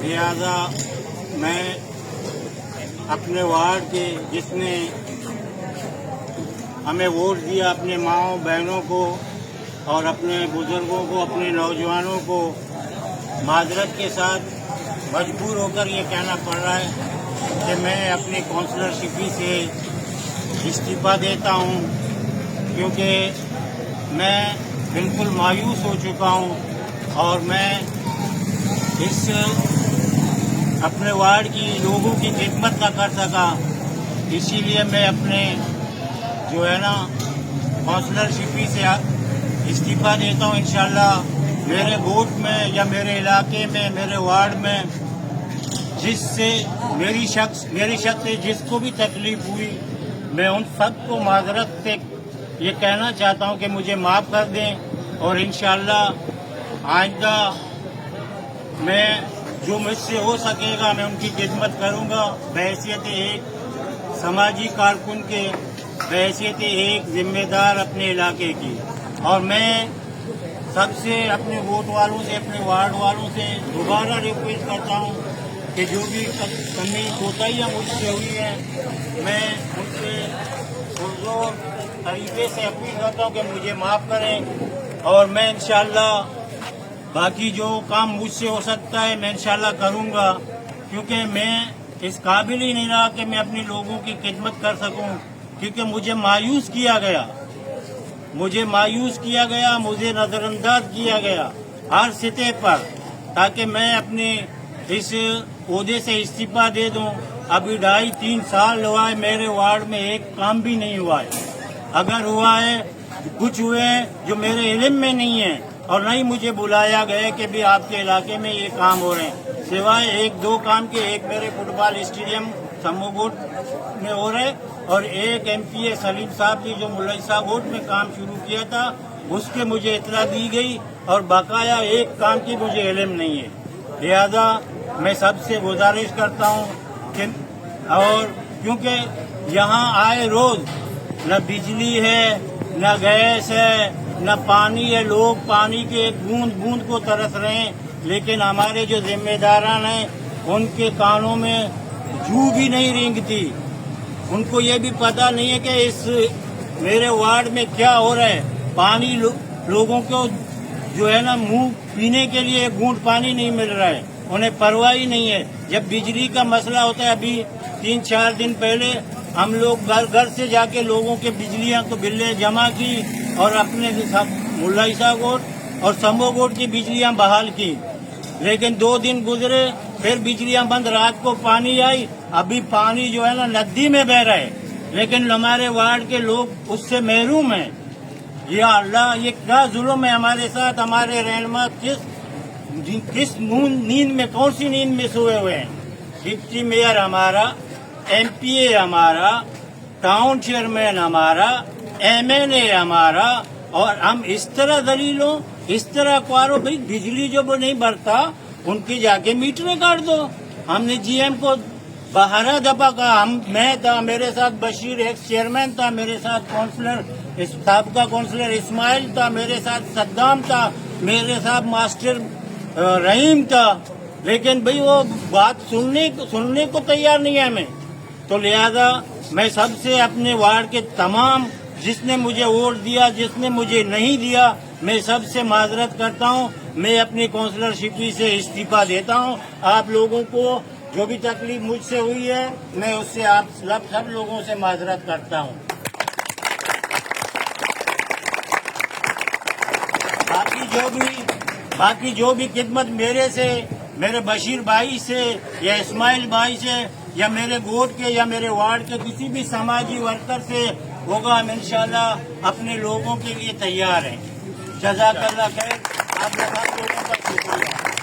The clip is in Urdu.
لہذا میں اپنے وارڈ کے جس نے ہمیں ووٹ دیا، اپنے ماؤں بہنوں کو اور اپنے بزرگوں کو، اپنے نوجوانوں کو معذرت کے ساتھ مجبور ہو کر یہ کہنا پڑ رہا ہے کہ میں اپنی کونسلرشپی سے استعفیٰ دیتا ہوں، کیونکہ میں بالکل مایوس ہو چکا ہوں اور میں اس اپنے وارڈ کی لوگوں کی خدمت نہ کر سکا، اسی لیے میں اپنے جو ہے نا کونسلرشپی سے استعفیٰ دیتا ہوں۔ انشاءاللہ میرے ووٹ میں یا میرے علاقے میں، میرے وارڈ میں جس سے میری شخص سے جس کو بھی تکلیف ہوئی، میں ان سب کو معذرت سے یہ کہنا چاہتا ہوں کہ مجھے معاف کر دیں، اور انشاءاللہ آئندہ میں جو مجھ سے ہو سکے گا میں ان کی خدمت کروں گا، بحیثیت ایک سماجی کارکن کے، بحیثیت ایک ذمہ دار اپنے علاقے کی۔ اور میں سب سے اپنے ووٹ والوں سے، اپنے وارڈ والوں سے دوبارہ ریکویسٹ کرتا ہوں کہ جو بھی کمی کوتاہیاں مجھ سے ہوئی ہیں، میں ان سے پرزور طریقے سے اپیل کرتا ہوں کہ مجھے معاف کریں، اور میں انشاءاللہ باقی جو کام مجھ سے ہو سکتا ہے میں انشاءاللہ کروں گا، کیونکہ میں اس قابل ہی نہیں رہا کہ میں اپنے لوگوں کی خدمت کر سکوں، کیونکہ مجھے مایوس کیا گیا، مجھے نظر انداز کیا گیا ہر سطح پر، تاکہ میں اپنے اس عہدے سے استعفیٰ دے دوں۔ ابھی 2.5-3 سال ہوا ہے، میرے وارڈ میں ایک کام بھی نہیں ہوا ہے، اگر ہوا ہے کچھ ہوئے ہیں جو میرے علم میں نہیں ہے، اور نہ ہی مجھے بلایا گیا کہ بھی آپ کے علاقے میں یہ کام ہو رہے ہیں، سوائے 1-2 کام کے۔ ایک میرے فٹ بال اسٹیڈیم سمو گوٹ میں ہو رہے، اور ایک MP سلیم صاحب نے جو ملائسہ گوٹ میں کام شروع کیا تھا اس کے مجھے اطلاع دی گئی، اور بقایا ایک کام کی مجھے علم نہیں ہے۔ لہذا میں سب سے گزارش کرتا ہوں کہ، اور کیونکہ یہاں آئے روز نہ بجلی ہے، نہ گیس ہے، نہ پانی ہے، لوگ پانی کے ایک بوند بوند کو ترس رہے ہیں، لیکن ہمارے جو ذمہ داران ہیں ان کے کانوں میں جوں بھی نہیں رینگتی، ان کو یہ بھی پتہ نہیں ہے کہ اس میرے وارڈ میں کیا ہو رہا ہے۔ پانی لوگوں کو جو ہے نا منہ پینے کے لیے ایک گھونٹ پانی نہیں مل رہا ہے، انہیں پرواہ ہی نہیں ہے۔ جب بجلی کا مسئلہ ہوتا ہے، ابھی 3-4 دن پہلے ہم لوگ گھر سے جا کے لوگوں کے بجلیاں کو بلیں جمع کی، اور اپنے ملائسہ گوٹ اور سمو گوٹ کی بجلیاں بحال کی، لیکن 2 دن گزرے پھر بجلیاں بند، رات کو پانی آئی، ابھی پانی جو ہے نا ندی میں بہ رہا ہے، لیکن ہمارے وارڈ کے لوگ اس سے محروم ہیں۔ یا اللہ، یہ کیا ظلم ہے ہمارے ساتھ؟ ہمارے رہنما کس نیند میں، کون سی نیند میں سوئے ہوئے ہیں؟ ڈپٹی میئر ہمارا، MP ہمارا، ٹاؤن چیئرمین ہمارا، MLA ہمارا، اور ہم اس طرح ذلیل ہوں، اس طرح کوارو۔ بھائی بجلی جو نہیں بھرتا ان کی جا کے میٹریں کاٹ دو۔ ہم نے GM کو 12 دفعہ کہا، میں تھا، میرے ساتھ بشیر ایکس چیئرمین تھا، میرے ساتھ کونسلر سابقہ کونسلر اسماعیل تھا، میرے ساتھ صدام تھا، میرے ساتھ ماسٹر رحیم تھا، لیکن بھئی وہ بات سننے کو تیار نہیں ہے ہمیں۔ تو لہذا میں سب سے اپنے وارڈ کے تمام، جس نے مجھے ووٹ دیا، جس نے مجھے نہیں دیا، میں سب سے معذرت کرتا ہوں، میں اپنی کونسلرشپی سے استعفیٰ دیتا ہوں۔ آپ لوگوں کو جو بھی تکلیف مجھ سے ہوئی ہے، میں اس سے آپ سب لوگوں سے معذرت کرتا ہوں۔ باقی جو بھی خدمت میرے سے، میرے بشیر بھائی سے یا اسماعیل بھائی سے یا میرے گوٹ کے یا میرے وارڈ کے کسی بھی سماجی ورکر سے ہوگا، ہم انشاءاللہ اپنے لوگوں کے لیے تیار ہیں۔ جزاک اللہ خیر، آپ لوگوں کا شکریہ۔